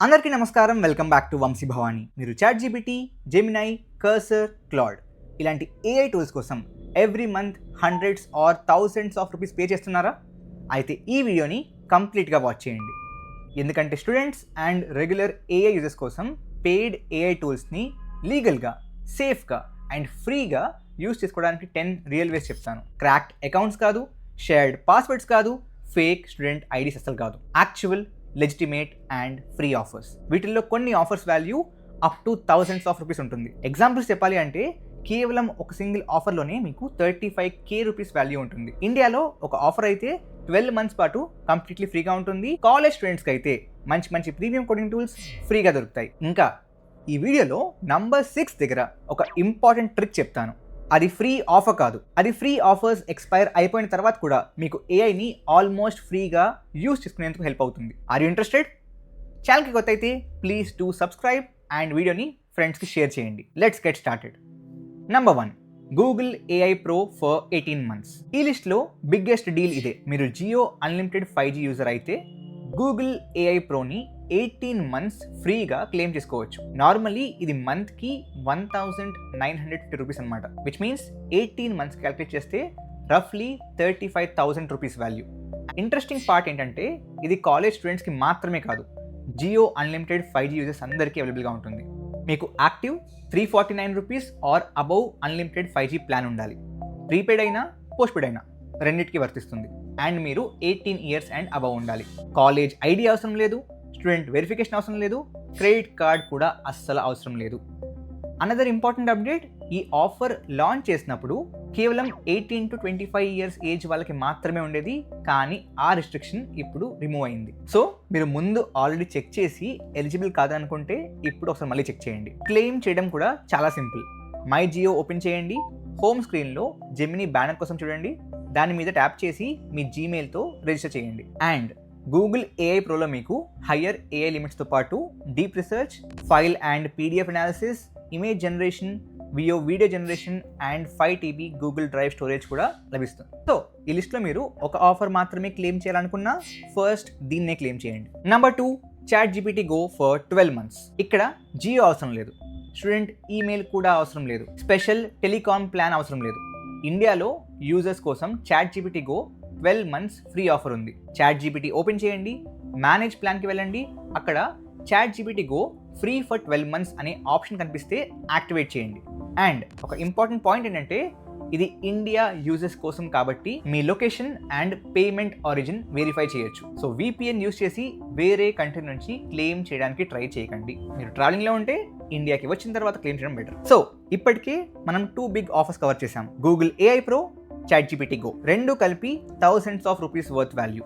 అందరికీ నమస్కారం. Welcome back to Vamshi Bhavani. మీరు chat GPT, Gemini, Cursor, Claude ఇలాంటి ఏఐ టూల్స్ కోసం every month hundreds or thousands of rupees pay చేస్తున్నారా? అయితే ఈ వీడియోని కంప్లీట్గా వాచ్ చేయండి. ఎందుకంటే students and regular AI users కోసం పెయిడ్ ఏఐ టూల్స్ని లీగల్గా, సేఫ్గా అండ్ ఫ్రీగా యూజ్ చేసుకోవడానికి 10 రియల్ వేస్ చెప్తాను. క్రాక్డ్ అకౌంట్స్ కాదు, షేర్డ్ పాస్వర్డ్స్ కాదు, ఫేక్ స్టూడెంట్ ఐడీస్ అసలు కాదు. Actual legitimate and free offers. వీటిల్లో కొన్ని offers value up to thousands of rupees ఉంటుంది. ఎగ్జాంపుల్స్ చెప్పాలి అంటే కేవలం ఒక సింగిల్ ఆఫర్లోనే మీకు 35K రూపీస్ వాల్యూ ఉంటుంది. ఇండియాలో ఒక ఆఫర్ అయితే 12 మంత్స్ పాటు కంప్లీట్లీ ఫ్రీగా ఉంటుంది. కాలేజ్ స్టూడెంట్స్కి అయితే మంచి మంచి ప్రీమియం కోడింగ్ టూల్స్ ఫ్రీగా దొరుకుతాయి. ఇంకా ఈ వీడియోలో నంబర్ 6 దగ్గర ఒక ఇంపార్టెంట్ ట్రిక్ చెప్తాను. అది ఫ్రీ ఆఫర్ కాదు. అది ఫ్రీ ఆఫర్స్ ఎక్స్పైర్ అయిపోయిన తర్వాత కూడా మీకు ఏఐని ఆల్మోస్ట్ ఫ్రీగా యూజ్ చేసుకునేందుకు హెల్ప్ అవుతుంది. Are you interested? ఛానల్కి కొత్త అయితే ప్లీజ్ టు సబ్స్క్రైబ్ అండ్ వీడియోని ఫ్రెండ్స్కి షేర్ చేయండి. Let's get started. Number 1, Google AI pro for 18 months. ఈ లిస్ట్లో బిగ్గెస్ట్ డీల్ ఇదే. మీరు జియో అన్లిమిటెడ్ 5G యూజర్ అయితే గూగుల్ ఏఐ ప్రోని 18 months ఫ్రీగా క్లెయిమ్ చేసుకోవచ్చు. నార్మలీ ఇది మంత్కి 1950 రూపీస్ అనమాట, విచ్ మీన్స్ 18 months క్యాల్కులేట్ చేస్తే రఫ్లీ 35,000 రూపీస్ వాల్యూ. ఇంట్రెస్టింగ్ పార్ట్ ఏంటంటే ఇది కాలేజ్ స్టూడెంట్స్కి మాత్రమే కాదు, జియో అన్లిమిటెడ్ 5G యూజర్స్ అందరికీ అవైలబుల్గా ఉంటుంది. మీకు active 349 rupees or above unlimited 5G plan ఉండాలి. ప్రీపెయిడ్ అయినా పోస్ట్పెయిడ్ అయినా రెండింటికి వర్తిస్తుంది. అండ్ మీరు 18 years అండ్ అబౌవ్ ఉండాలి. కాలేజ్ ఐడి అవసరం లేదు, స్టూడెంట్ వెరిఫికేషన్ అవసరం లేదు, క్రెడిట్ కార్డ్ కూడా అస్సలు అవసరం లేదు. అనదర్ ఇంపార్టెంట్ అప్డేట్, ఈ ఆఫర్ లాంచ్ చేసినప్పుడు కేవలం 18 to 25 years ఏజ్ వాళ్ళకి మాత్రమే ఉండేది, కానీ ఆ రిస్ట్రిక్షన్ ఇప్పుడు రిమూవ్ అయింది. సో మీరు ముందు ఆల్రెడీ చెక్ చేసి ఎలిజిబుల్ కాదనుకుంటే ఇప్పుడు ఒకసారి మళ్ళీ చెక్ చేయండి. క్లెయిమ్ చేయడం కూడా చాలా సింపుల్. మై జియో ఓపెన్ చేయండి. హోమ్ స్క్రీన్లో జెమినీ బ్యానర్ కోసం చూడండి. దాని మీద ట్యాప్ చేసి మీ జీమెయిల్తో రిజిస్టర్ చేయండి. అండ్ గూగుల్ ఏఐ ప్రోలో మీకు హయ్యర్ ఏఐ లిమిట్స్తో పాటు deep research, file and PDF analysis, image generation, video generation and 5 TB Google drive storage కూడా లభిస్తుంది. సో ఈ లిస్ట్లో మీరు ఒక ఆఫర్ మాత్రమే క్లెయిమ్ చేయాలనుకున్నా ఫస్ట్ దీన్నే క్లెయిమ్ చేయండి. Number 2, chat GPT Go for 12 months. ఇక్కడ జియో అవసరం లేదు, స్టూడెంట్ ఈమెయిల్ కూడా అవసరం లేదు, స్పెషల్ టెలికాం ప్లాన్ అవసరం లేదు. ఇండియాలో యూజర్స్ కోసం chat GPT go 12 months free offer ఉంది. చాట్ జీపీటీ ఓపెన్ చేయండి, మేనేజ్ ప్లాన్కి వెళ్ళండి. అక్కడ chat GPT go free for 12 months అనే ఆప్షన్ కనిపిస్తే యాక్టివేట్ చేయండి. అండ్ ఒక ఇంపార్టెంట్ పాయింట్ ఏంటంటే ఇది ఇండియా యూజర్స్ కోసం కాబట్టి మీ location and payment origin verify చేయొచ్చు. సో VPN యూజ్ చేసి వేరే కంట్రీ నుంచి క్లెయిమ్ చేయడానికి ట్రై చేయకండి. మీరు ట్రావెలింగ్లో ఉంటే ఇండియాకి వచ్చిన తర్వాత క్లెయిమ్ చేయడం బెటర్. సో ఇప్పటికే మనం 2 బిగ్ ఆఫర్స్ కవర్ చేసాం. Google AI Pro, chat GPT Go, రెండు కలిపి thousands of rupees worth value.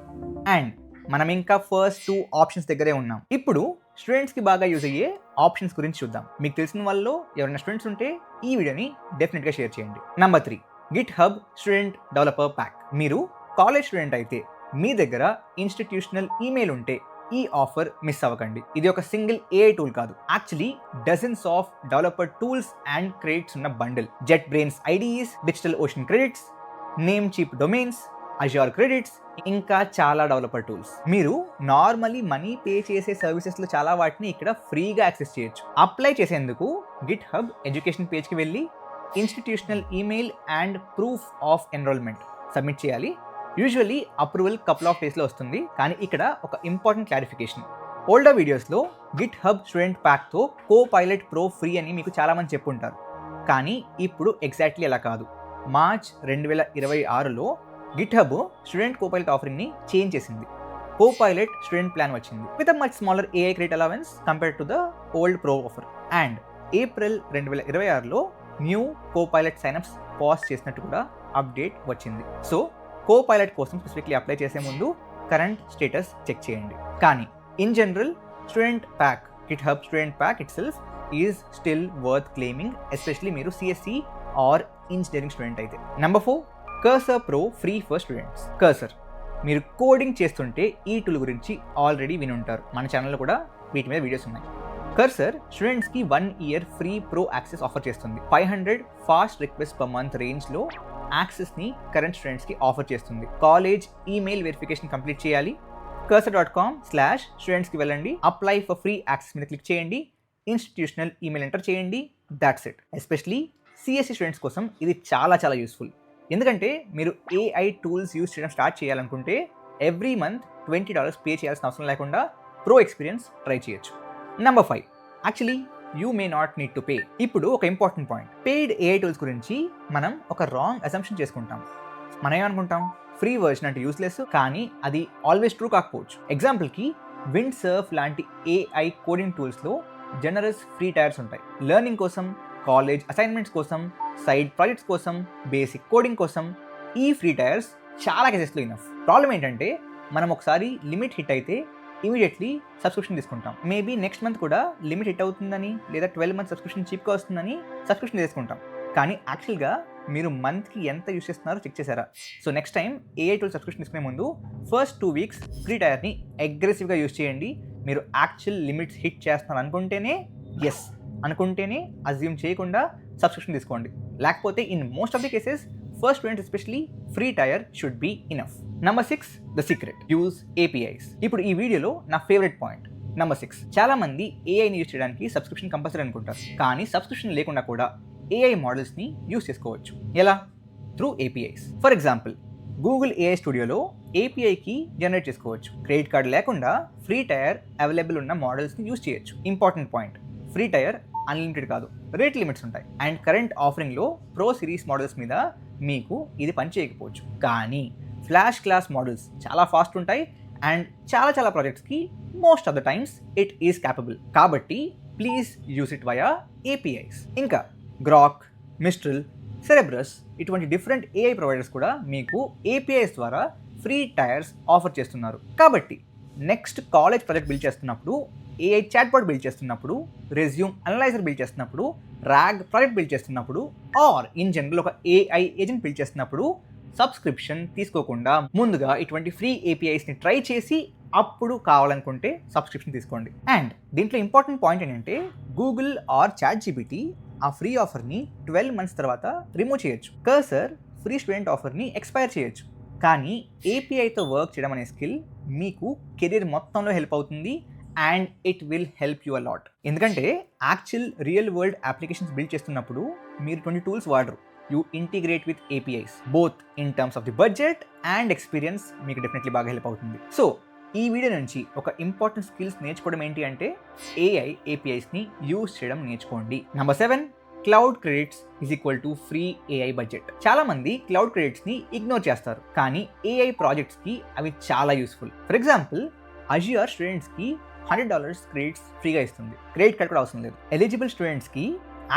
And మనం ఇంకా ఫస్ట్ 2 ఆప్షన్స్ దగ్గరే ఉన్నాం. ఇప్పుడు స్టూడెంట్స్కి బాగా యూజ్ అయ్యే ఆప్షన్స్ గురించి చూద్దాం. మీకు తెలిసిన వాళ్ళలో ఎవరైనా స్టూడెంట్స్ ఉంటే ఈ వీడియోని డెఫినెట్గా షేర్ చేయండి. Number 3, GitHub student developer pack. మీరు కాలేజ్ స్టూడెంట్ అయితే మీ దగ్గర ఇన్స్టిట్యూషనల్ ఈమెయిల్ ఉంటే ఈ ఆఫర్ మిస్ అవ్వకండి. ఇది ఒక సింగిల్ ఏఐ టూల్ కాదు, actually dozens of developer tools and credits ఉన్న bundle. JetBrains IDEs, DigitalOcean credits, Namecheap domains, Azure credits, ఇంకా చాలా డెవలపర్ టూల్స్. మీరు నార్మలీ మనీ పే చేసే సర్వీసెస్లో చాలా వాటిని ఇక్కడ ఫ్రీగా యాక్సెస్ చేయొచ్చు. అప్లై చేసేందుకు గిట్హబ్ ఎడ్యుకేషన్ పేజ్కి వెళ్ళి institutional email and proof of enrolment submit చేయాలి. యూజువల్లీ అప్రూవల్ కపుల్ ఆఫ్ డేస్లో వస్తుంది. కానీ ఇక్కడ ఒక ఇంపార్టెంట్ క్లారిఫికేషన్. ఓల్డర్ వీడియోస్లో గిట్హబ్ స్టూడెంట్ ప్యాక్తో కోపైలట్ ప్రో ఫ్రీ అని మీకు చాలామంది చెప్పుంటారు. కానీ ఇప్పుడు ఎగ్జాక్ట్లీ అలా కాదు. మార్చ్ 2026లో గిట్హబ్ స్టూడెంట్ కోపైలట్ ఆఫరింగ్ని చేంజ్ చేసింది. కోపైలట్ స్టూడెంట్ ప్లాన్ వచ్చింది with a much smaller AI credit allowance compared to the old pro offer. And April 2026లో న్యూ కోపైలట్ సైనప్స్ పాజ్ చేసినట్టు కూడా అప్డేట్ వచ్చింది. సో కోపైలట్ కోసం స్పెసిఫిక్లీ అప్లై చేసే ముందు కరెంట్ స్టేటస్ చెక్ చేయండి. కానీ in general student pack, GitHub student pack it self is still worth claiming, especially మీరు CSE ఆర్ ఇంజనీరింగ్ స్టూడెంట్ అయితే. Number 4, cursor pro free for students. Cursor, మీరు coding చేస్తుంటే ఈ tool గురించి ఆల్రెడీ విని ఉంటారు. మన ఛానల్లో కూడా వీటి మీద వీడియోస్ ఉన్నాయి. కర్సర్ స్టూడెంట్స్కి 1 year free pro access offer చేస్తుంది. 500 ఫాస్ట్ రిక్వెస్ట్ పర్ మంత్ రేంజ్లో యాక్సెస్ని కరెంట్ స్టూడెంట్స్కి ఆఫర్ చేస్తుంది. కాలేజ్ ఈమెయిల్ వెరిఫికేషన్ కంప్లీట్ చేయాలి, cursor.com/students కి వెళ్ళండి, అప్లై ఫర్ ఫ్రీ యాక్సెస్ మీద క్లిక్ చేయండి, ఇన్స్టిట్యూషనల్ ఈమెయిల్ ఎంటర్ చేయండి, that's it. Especially CSC students కోసం ఇది చాలా చాలా యూస్ఫుల్. ఎందుకంటే మీరు ఏఐ టూల్స్ యూస్ చేయడం స్టార్ట్ చేయాలనుకుంటే ఎవ్రీ మంత్ $20 పే చేయాల్సిన అవసరం లేకుండా ప్రో ఎక్స్పీరియన్స్ ట్రై చేయొచ్చు. Number 5, actually you may not need to pay. ఇప్పుడు ఒక important point, paid AI tools గురించి మనం ఒక రాంగ్ అసంప్షన్ చేసుకుంటాం. మనం ఏమనుకుంటాం, ఫ్రీ వర్షన్ అంటే యూస్లెస్, కానీ అది ఆల్వేస్ ట్రూ కాకపోవచ్చు. ఎగ్జాంపుల్కి విండ్ సర్ఫ్ లాంటి ఏఐ కోడింగ్ టూల్స్లో జనరస్ ఫ్రీ టైర్స్ ఉంటాయి. లెర్నింగ్ కోసం, కాలేజ్ అసైన్మెంట్స్ కోసం, సైడ్ ప్రాజెక్ట్స్ కోసం, బేసిక్ కోడింగ్ కోసం ఈ ఫ్రీ టైర్స్ చాలా కేసెస్లో ఇనఫ్. ప్రాబ్లం ఏంటంటే మనం ఒకసారి లిమిట్ హిట్ అయితే ఇమీడియట్లీ సబ్స్క్రిప్షన్ తీసుకుంటాం. మేబీ నెక్స్ట్ మంత్ కూడా లిమిట్ హిట్ అవుతుందని లేదా 12 months సబ్స్క్రిప్షన్ చీప్గా వస్తుందని సబ్స్క్రిప్షన్ తీసుకుంటాం. కానీ యాక్చువల్గా మీరు మంత్కి ఎంత యూస్ చేస్తున్నారో చెక్ చేశారా? So next time AI tool subscription తీసుకునే ముందు ఫస్ట్ 2 weeks ఫ్రీ టైర్ని అగ్రెసివ్గా యూస్ చేయండి. మీరు యాక్చువల్ లిమిట్స్ హిట్ చేస్తున్నారు అనుకుంటేనే ఎస్ అనుకుంటేనే అజ్యూమ్ చేయకుండా సబ్స్క్రిప్షన్ తీసుకోండి. లేకపోతే in most of the cases first students especially free tyre should be enough. Number 6, the secret, use APIs. ఇప్పుడు ఈ వీడియోలో నా ఫేవరెట్ పాయింట్ నెంబర్ 6. చాలా మంది ఏఐని యూజ్ చేయడానికి సబ్స్క్రిప్షన్ కంపల్సరీ అనుకుంటారు, కానీ సబ్స్క్రిప్షన్ లేకుండా కూడా ఏఐ మోడల్స్ని యూజ్ చేసుకోవచ్చు. ఎలా? Through APIs. For example, Google AI స్టూడియోలో ఏపీఐకి జనరేట్ చేసుకోవచ్చు. క్రెడిట్ కార్డ్ లేకుండా ఫ్రీ టైర్ అవైలబుల్ ఉన్న మోడల్స్ని యూజ్ చేయొచ్చు. Important point, free tier unlimited కాదు, రేట్ లిమిట్స్ ఉంటాయి. అండ్ కరెంట్ ఆఫరింగ్లో ప్రో సిరీస్ మోడల్స్ మీద మీకు ఇది పని చేయకపోవచ్చు, కానీ ఫ్లాష్ క్లాస్ మోడల్స్ చాలా ఫాస్ట్ ఉంటాయి అండ్ చాలా ప్రాజెక్ట్స్కి most of the times it is capable. కాబట్టి please use it via APIs. ఇంకా గ్రాక్, మిస్ట్రల్, సెరెబ్రస్ ఇటువంటి డిఫరెంట్ ఏఐ ప్రొవైడర్స్ కూడా మీకు ఏపీఐస్ ద్వారా ఫ్రీ టైర్స్ ఆఫర్ చేస్తున్నారు. కాబట్టి నెక్స్ట్ కాలేజ్ ప్రాజెక్ట్ బిల్డ్ చేస్తున్నప్పుడు, ఏఐ చాట్బాట్ బిల్డ్ చేస్తున్నప్పుడు, రెజ్యూమ్ అనలైజర్ బిల్డ్ చేస్తున్నప్పుడు, ర్యాగ్ ప్రాజెక్ట్ బిల్డ్ చేస్తున్నప్పుడు, ఆర్ ఇన్ జనరల్ ఒక ఏఐ ఏజెంట్ బిల్డ్ చేస్తున్నప్పుడు సబ్స్క్రిప్షన్ తీసుకోకుండా ముందుగా ఇటువంటి ఫ్రీ ఏపీఐస్ని ట్రై చేసి అప్పుడు కావాలనుకుంటే సబ్స్క్రిప్షన్ తీసుకోండి. అండ్ దీంట్లో ఇంపార్టెంట్ పాయింట్ ఏంటంటే గూగుల్ ఆర్ ChatGPT ఆ ఫ్రీ ఆఫర్ని 12 months తర్వాత రిమూవ్ చేయొచ్చు. కర్సర్ ఫ్రీ స్టూడెంట్ ఆఫర్ని ఎక్స్పైర్ చేయొచ్చు. కానీ ఏపీఐతో వర్క్ చేయడం అనే స్కిల్ మీకు కెరీర్ మొత్తంలో హెల్ప్ అవుతుంది and it will help you a lot. ఎందుకంటే actual real world applications build చేస్తున్నప్పుడు మీరు 20 tools వాడరు, you integrate with APIs. Both in terms of the budget and experience మీకు డెఫినెట్లీ బాగా హెల్ప్ అవుతుంది. సో ఈ వీడియో నుంచి ఒక ఇంపార్టెంట్ స్కిల్స్ నేర్చుకోవడం ఏంటి అంటే ఏఐ ఏపీఐస్ని యూజ్ చేయడం నేర్చుకోండి. Number 7, cloud credits is equal to free AI budget. చాలా మంది క్లౌడ్ క్రెడిట్స్ని ఇగ్నోర్ చేస్తారు, కానీ ఏఐ ప్రాజెక్ట్స్కి అవి చాలా యూస్ఫుల్. ఫర్ ఎగ్జాంపుల్, అజ్యూర్ స్టూడెంట్స్కి $100 క్రెడిట్స్ ఫ్రీగా ఇస్తుంది. క్రెడిట్ కార్డ్ కూడా అవసరం లేదు. ఎలిజిబుల్ స్టూడెంట్స్కి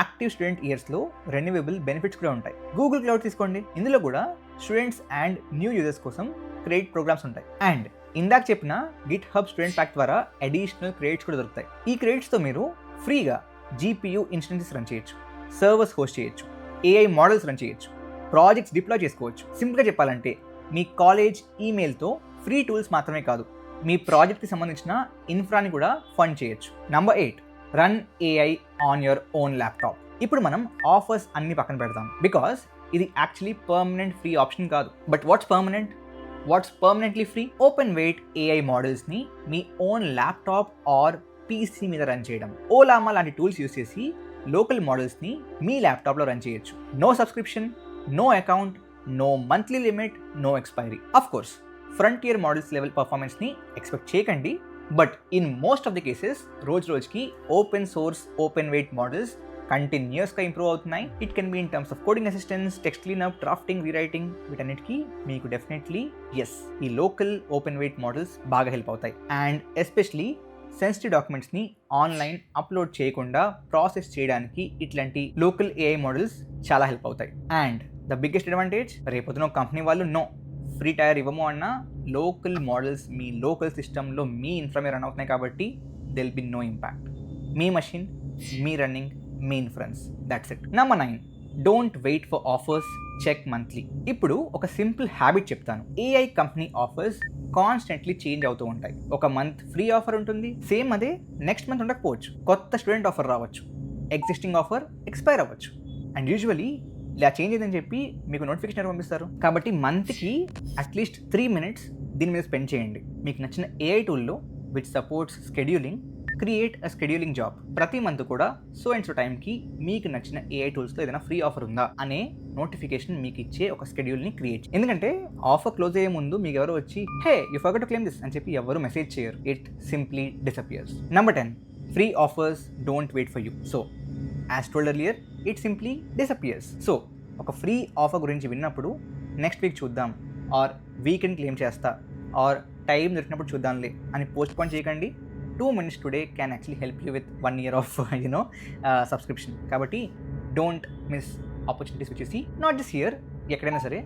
యాక్టివ్ స్టూడెంట్ ఇయర్స్లో రెన్యూవబుల్ బెనిఫిట్స్ కూడా ఉంటాయి. గూగుల్ క్లౌడ్ తీసుకోండి, ఇందులో కూడా స్టూడెంట్స్ అండ్ న్యూ యూజర్స్ కోసం క్రెడిట్ ప్రోగ్రామ్స్ ఉంటాయి. అండ్ ఇందాక చెప్పిన గిట్ హబ్ స్టూడెంట్ ప్యాక్ ద్వారా అడిషనల్ క్రెడిట్స్ కూడా దొరుకుతాయి. ఈ క్రెడిట్స్తో మీరు ఫ్రీగా GPU ఇన్స్టెన్సెస్ రన్ చేయొచ్చు, సర్వర్స్ హోస్ట్ చేయొచ్చు, ఏఐ మోడల్స్ రన్ చేయొచ్చు, ప్రాజెక్ట్స్ డిప్లాయ్ చేసుకోవచ్చు. సింపుల్గా చెప్పాలంటే మీ కాలేజ్ ఈమెయిల్తో ఫ్రీ టూల్స్ మాత్రమే కాదు, మీ ప్రాజెక్ట్కి సంబంధించిన ఇన్ఫ్రాని కూడా ఫండ్ చేయొచ్చు. Number 8, run AI on your own laptop. ఇప్పుడు మనం ఆఫర్స్ అన్ని పక్కన పెడతాం, బికాస్ ఇది యాక్చువల్లీ పర్మనెంట్ ఫ్రీ ఆప్షన్ కాదు. But what's permanently free? Open weight AI మోడల్స్ని మీ ఓన్ ల్యాప్టాప్ ఆర్ పీసీ మీద రన్ చేయడం. ఓలామా లాంటి టూల్స్ యూస్ చేసి లోకల్ మోడల్స్ని మీ ల్యాప్టాప్లో రన్ చేయొచ్చు. No subscription, no account, no monthly limit, no expiry. Of course frontier models level పర్ఫార్మెన్స్ని ఎక్స్పెక్ట్ చేయకండి, but in most of the cases రోజుకి open source open weight models కంటిన్యూస్గా ఇంప్రూవ్ అవుతున్నాయి. It can be in terms of coding assistance, text cleanup, drafting, rewriting, వీటన్నిటికీ మీకు definitely ఈ local open weight models బాగా help అవుతాయి. And especially sensitive డాక్యుమెంట్స్ని online upload చేయకుండా ప్రాసెస్ చేయడానికి ఇట్లాంటి లోకల్ ఏఐ మోడల్స్ చాలా హెల్ప్ అవుతాయి. అండ్ ద బిగ్గెస్ట్ అడ్వాంటేజ్, రేపొద్దున కంపెనీ వాళ్ళు నో ఫ్రీ టైర్ ఇవ్వము అన్న లోకల్ మోడల్స్ మీ లోకల్ సిస్టంలో మీ ఇన్ఫ్రా రన్ అవుతున్నాయి కాబట్టి దెల్ బి నో ఇంపాక్ట్. మీ మషిన్, మీ రన్నింగ్, మీ influence, that's it. Number 9, don't wait for offers, check monthly. ఇప్పుడు ఒక సింపుల్ హ్యాబిట్ చెప్తాను. AI company offers constantly change అవుతూ ఉంటాయి. ఒక మంత్ ఫ్రీ ఆఫర్ ఉంటుంది, సేమ్ అదే నెక్స్ట్ మంత్ ఉండకపోవచ్చు. కొత్త స్టూడెంట్ ఆఫర్ రావచ్చు, ఎగ్జిస్టింగ్ ఆఫర్ ఎక్స్పైర్ అవ్వచ్చు. అండ్ యూజువలీ ఇలా చేంజ్ అయిందని చెప్పి మీకు నోటిఫికేషన్ పంపిస్తారు. కాబట్టి మంత్కి అట్లీస్ట్ 3 minutes దీని మీద స్పెండ్ చేయండి. మీకు నచ్చిన ఏఐ టూల్లో which supports scheduling, create a scheduling job. ప్రతి మంత్ కూడా సో అండ్ సో టైంకి మీకు నచ్చిన ఏఐ టూల్స్లో ఏదైనా ఫ్రీ ఆఫర్ ఉందా అనే నోటిఫికేషన్ మీకు ఇచ్చే ఒక స్కెడ్యూల్ని క్రియేట్. ఎందుకంటే ఆఫర్ క్లోజ్ అయ్యే ముందు మీకు ఎవరు వచ్చి hey you forgot to claim this అని చెప్పి ఎవరు మెసేజ్ చేయరు. It simply disappears. Number 10, free offers don't wait for you. So as told earlier, it simply disappears. So ఒక ఫ్రీ ఆఫర్ గురించి విన్నప్పుడు నెక్స్ట్ వీక్ చూద్దాం, ఆర్ వీకెండ్ క్లెయిమ్ చేస్తా, or time దొరికినప్పుడు చూద్దాంలే అని పోస్ట్ పోన్ చేయకండి. 2 minutes today can actually help you with 1 year of subscription. కాబట్టి don't miss opportunities which you see, not this year, ఎక్కడైనా సరే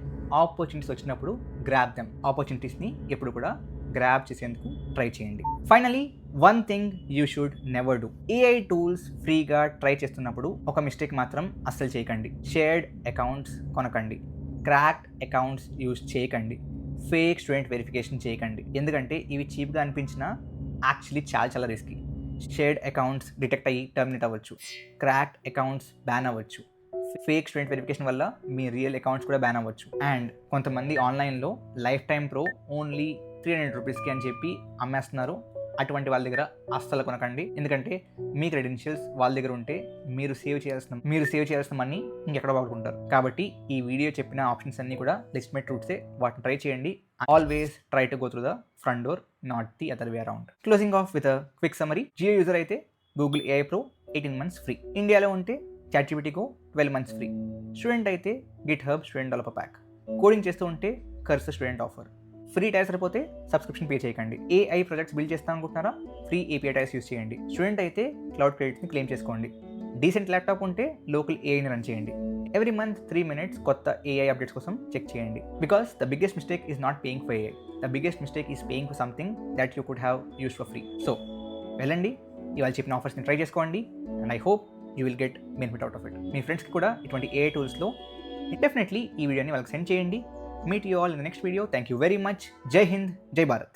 ఆపర్చునిటీస్ వచ్చినప్పుడు గ్రాబ్ దెమ్. ఆపర్చునిటీస్ని ఎప్పుడు కూడా గ్రాబ్ చేసేందుకు ట్రై చేయండి. Finally, one thing you should never do. AI tools ఫ్రీగా try చేస్తున్నప్పుడు ఒక మిస్టేక్ మాత్రం అస్సలు చేయకండి. షేర్డ్ అకౌంట్స్ కొనకండి, క్రాక్డ్ అకౌంట్స్ యూజ్ చేయకండి, ఫేక్ స్టూడెంట్ వెరిఫికేషన్ చేయకండి. ఎందుకంటే ఇవి చీప్గా అనిపించినా యాక్చువల్లీ చాలా రిస్కీ. షేర్డ్ అకౌంట్స్ డిటెక్ట్ అయ్యి టర్మినేట్ అవ్వచ్చు, క్రాక్డ్ అకౌంట్స్ బ్యాన్ అవ్వచ్చు, ఫేక్ స్టూడెంట్ వెరిఫికేషన్ వల్ల మీ రియల్ అకౌంట్స్ కూడా బ్యాన్ అవ్వచ్చు. అండ్ కొంతమంది ఆన్లైన్లో లైఫ్ టైం ప్రో ఓన్లీ 300 రూపీస్కి అని చెప్పి అమ్మేస్తున్నారు. అటువంటి వాళ్ళ దగ్గర అస్సలు కొనకండి. ఎందుకంటే మీ క్రెడెన్షియల్స్ వాళ్ళ దగ్గర ఉంటే మీరు సేవ్ చేయాల్సిన మనీ ఇంకెక్కడ వాడుకుంటారు. కాబట్టి ఈ వీడియో చెప్పిన ఆప్షన్స్ అన్నీ కూడా లెజిటిమేట్ రూట్సే, వాటిని ట్రై చేయండి. Always try to go through the front door, not the other way around. Closing off with a quick summary. Jio user అయితే గూగుల్ ఏఐ ప్రో 18 months ఫ్రీ. ఇండియాలో ఉంటే ChatGPT Go 12 months ఫ్రీ. స్టూడెంట్ అయితే GitHub student developer pack. Coding చేస్తూ ఉంటే Cursor student offer. Free tiers సరిపోతే subscription pay చేయకండి. ఏఐ ప్రాజెక్ట్స్ బిల్డ్ చేస్తా అనుకుంటున్నారా? ఫ్రీ API టైర్స్ యూస్ చేయండి. స్టూడెంట్ అయితే క్లౌడ్ క్రెడిట్స్ని క్లెయిమ్ చేసుకోండి. డీసెంట్ ల్యాప్టాప్ ఉంటే లోకల్ ఏఐని రన్ చేయండి. ఎవ్రీ మంత్ 3 minutes కొత్త ఏఐ అప్డేట్స్ కోసం చెక్ చేయండి. Because the biggest mistake is not paying for AI, the biggest mistake is paying for something that you could have use for free. So వెళ్ళండి, ఇవాళ చెప్పిన ఆఫర్స్ని try చేసుకోండి. And I hope you will get benefit out of it. మీ ఫ్రెండ్స్కి కూడా ఇటువంటి AI టూల్స్లో definitely ఈ వీడియోని వాళ్ళకి సెండ్ చేయండి. Meet you all in the next video. Thank you very much. Jai Hind, Jai Bharat.